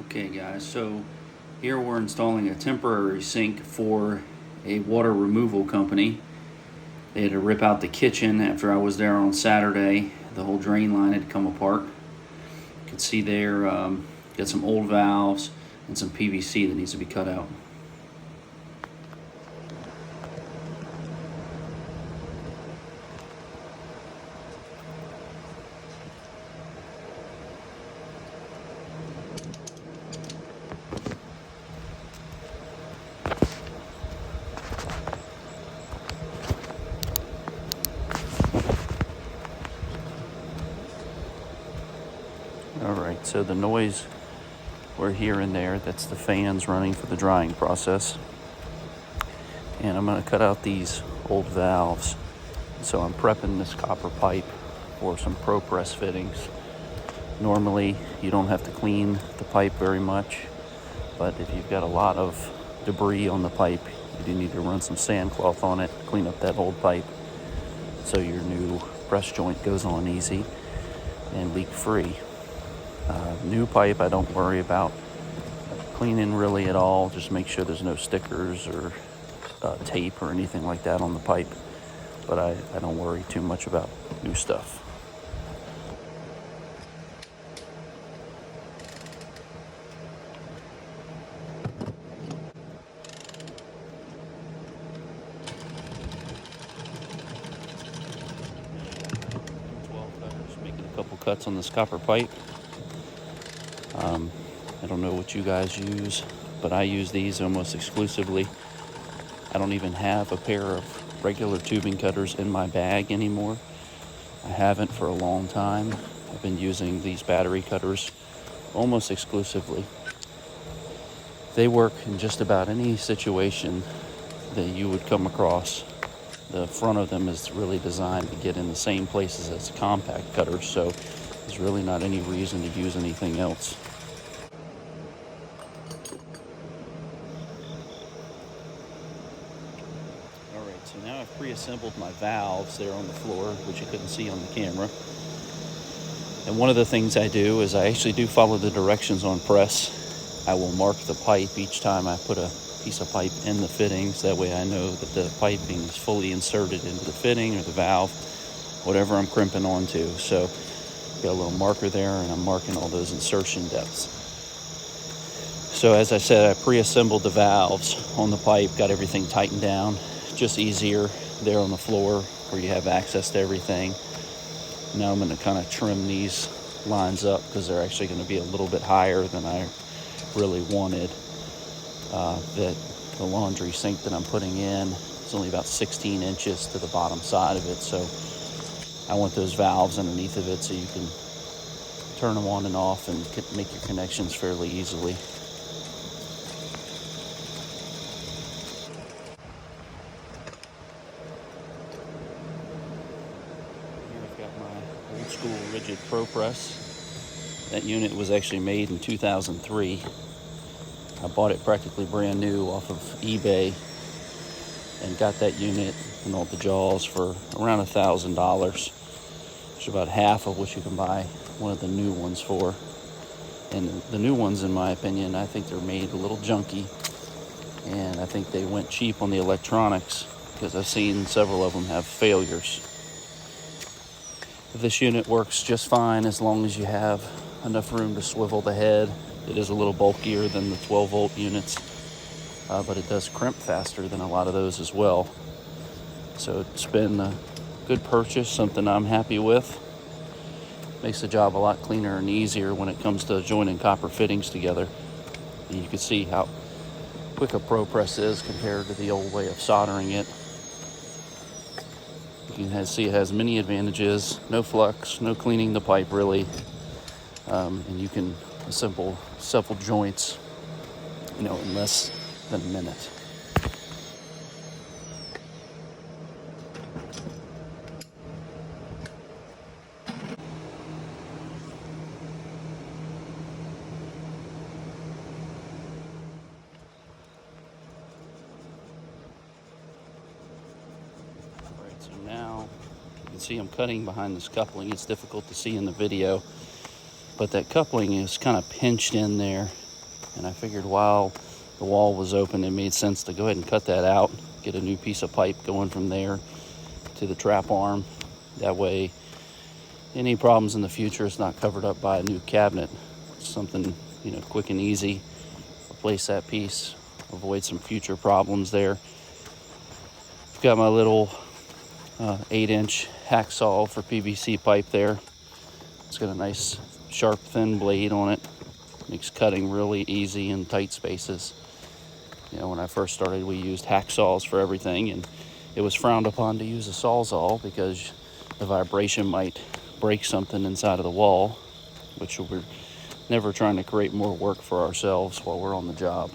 Okay guys, so here we're installing a temporary sink for a water removal company. They had to rip out the kitchen after I was there on Saturday. The whole drain line had come apart. You can see there, got some old valves and some PVC that needs to be cut out. Alright, so the noise we're hearing there, that's the fans running for the drying process. And I'm going to cut out these old valves. So I'm prepping this copper pipe for some ProPress fittings. Normally you don't have to clean the pipe very much, but if you've got a lot of debris on the pipe, you do need to run some sandcloth on it, clean up that old pipe so your new press joint goes on easy and leak free. New pipe I don't worry about cleaning really at all. Just make sure there's no stickers or tape or anything like that on the pipe, but I don't worry too much about new stuff. Making a couple cuts on this copper pipe. I don't know what you guys use, but I use these almost exclusively. I don't even have a pair of regular tubing cutters in my bag anymore. I haven't for a long time. I've been using these battery cutters almost exclusively. They work in just about any situation that you would come across. The front of them is really designed to get in the same places as a compact cutter, so there's really not any reason to use anything else. Alright, so now I've pre-assembled my valves there on the floor, which you couldn't see on the camera. And one of the things I do is I actually do follow the directions on press. I will mark the pipe each time I put a piece of pipe in the fittings. That way I know that the piping is fully inserted into the fitting or the valve, whatever I'm crimping onto. So got a little marker there, and I'm marking all those insertion depths. So as I said, I pre-assembled the valves on the pipe, got everything tightened down. Just easier there on the floor where you have access to everything. Now I'm going to kind of trim these lines up because they're actually going to be a little bit higher than I really wanted. That the laundry sink that I'm putting in is only about 16 inches to the bottom side of it, so I want those valves underneath of it so you can turn them on and off and make your connections fairly easily. Here I've got my old school rigid ProPress. That unit was actually made in 2003. I bought it practically brand new off of eBay and got that unit and all the jaws for around $1,000, which is about half of what you can buy one of the new ones for. And the new ones, in my opinion, I think they're made a little junky, and I think they went cheap on the electronics because I've seen several of them have failures. This unit works just fine as long as you have enough room to swivel the head. It is a little bulkier than the 12-volt units, but it does crimp faster than a lot of those as well. So it's been a good purchase, something I'm happy with. Makes the job a lot cleaner and easier when it comes to joining copper fittings together. And you can see how quick a ProPress is compared to the old way of soldering it. You can see it has many advantages. No flux, no cleaning the pipe really. And you can assemble several joints, in less than a minute. Alright, so now you can see I'm cutting behind this coupling. It's difficult to see in the video, but that coupling is kind of pinched in there, and I figured while the wall was open, it made sense to go ahead and cut that out, get a new piece of pipe going from there to the trap arm. That way, any problems in the future, it's not covered up by a new cabinet. It's something, quick and easy. Replace that piece, avoid some future problems there. I've got my little 8-inch hacksaw for PVC pipe there. It's got a nice sharp thin blade on it. Makes cutting really easy in tight spaces. When I first started, we used hacksaws for everything, and it was frowned upon to use a sawzall because the vibration might break something inside of the wall, which we're never trying to create more work for ourselves while we're on the job.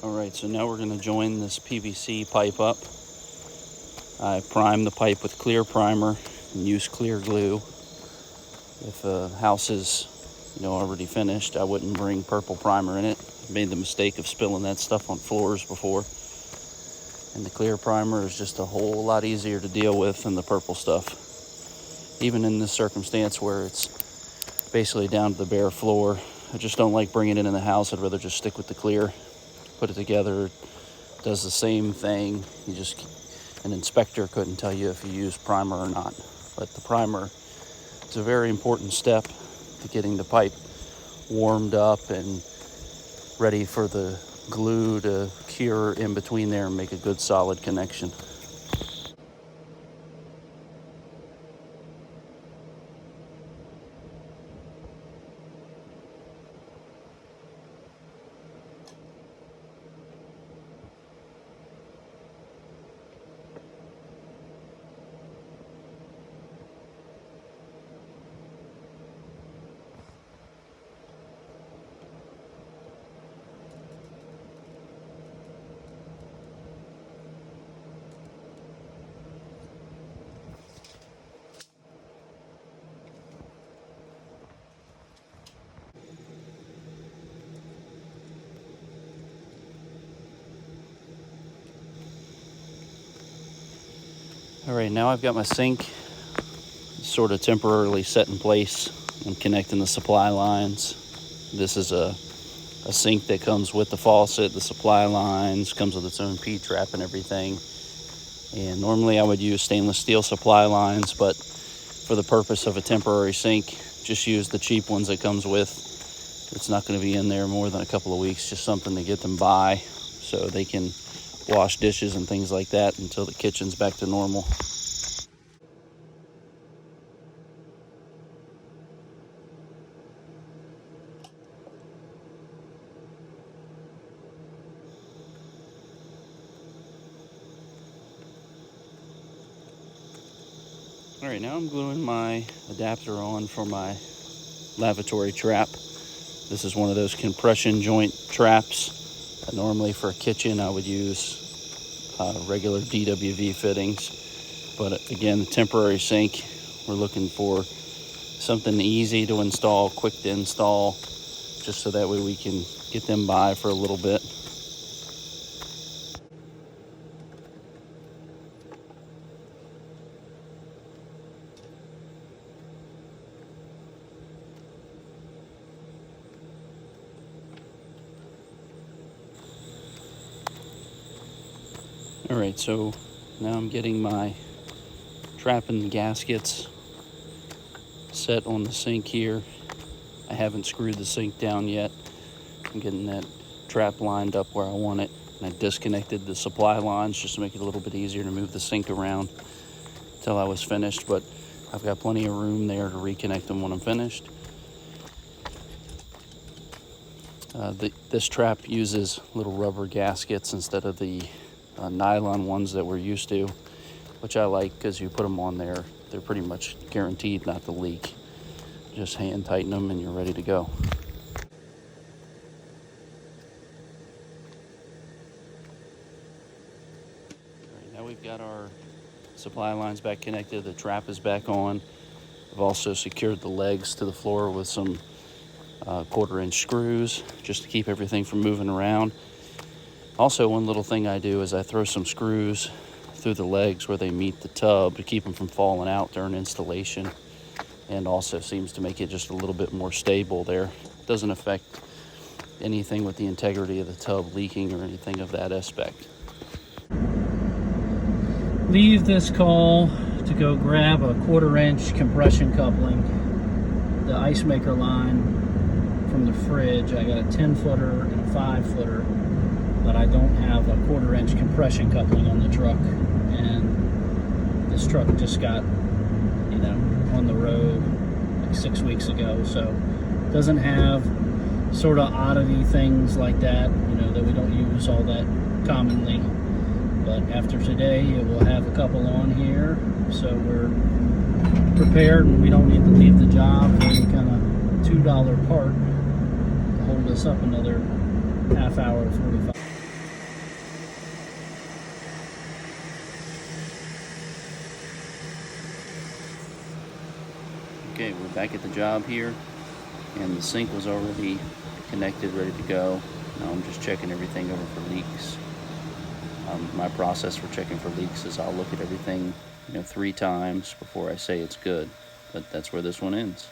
Alright, so now we're going to join this PVC pipe up. I prime the pipe with clear primer and use clear glue. If a house is already finished, I wouldn't bring purple primer in it. I've made the mistake of spilling that stuff on floors before. And the clear primer is just a whole lot easier to deal with than the purple stuff. Even in this circumstance where it's basically down to the bare floor, I just don't like bringing it in the house. I'd rather just stick with the clear. Put it together, does the same thing. An inspector couldn't tell you if you use primer or not. But the primer is a very important step to getting the pipe warmed up and ready for the glue to cure in between there and make a good solid connection. All right, now I've got my sink sort of temporarily set in place. I'm connecting the supply lines. This is a sink that comes with the faucet, the supply lines, comes with its own P-trap and everything. And normally I would use stainless steel supply lines, but for the purpose of a temporary sink, just use the cheap ones that comes with. It's not going to be in there more than a couple of weeks, just something to get them by so they can wash dishes and things like that until the kitchen's back to normal. All right, now I'm gluing my adapter on for my lavatory trap. This is one of those compression joint traps. Normally for a kitchen, I would use regular DWV fittings. But again, the temporary sink, we're looking for something easy to install, quick to install, just so that way we can get them by for a little bit. All right, so now I'm getting my trap and gaskets set on the sink here. I haven't screwed the sink down yet. I'm getting that trap lined up where I want it. And I disconnected the supply lines just to make it a little bit easier to move the sink around until I was finished, but I've got plenty of room there to reconnect them when I'm finished. This trap uses little rubber gaskets instead of the nylon ones that we're used to, which I like because you put them on there, they're pretty much guaranteed not to leak. Just hand tighten them and you're ready to go. All right, now we've got our supply lines back connected, the trap is back on. I've also secured the legs to the floor with some 1/4-inch screws just to keep everything from moving around. Also, one little thing I do is I throw some screws through the legs where they meet the tub to keep them from falling out during installation, and also seems to make it just a little bit more stable there. Doesn't affect anything with the integrity of the tub leaking or anything of that aspect. Leave this call to go grab a 1/4-inch compression coupling, the ice maker line from the fridge. I got a 10-footer and a 5-footer, but I don't have a 1/4-inch compression coupling on the truck. And this truck just got, on the road like 6 weeks ago, so doesn't have sort of oddity things like that, that we don't use all that commonly. But after today, it will have a couple on here, so we're prepared and we don't need to leave the job for any kind of $2 part to hold us up another half hour, 45. Okay, we're back at the job here, and the sink was already connected, ready to go. Now I'm just checking everything over for leaks. My process for checking for leaks is I'll look at everything 3 times before I say it's good, but that's where this one ends.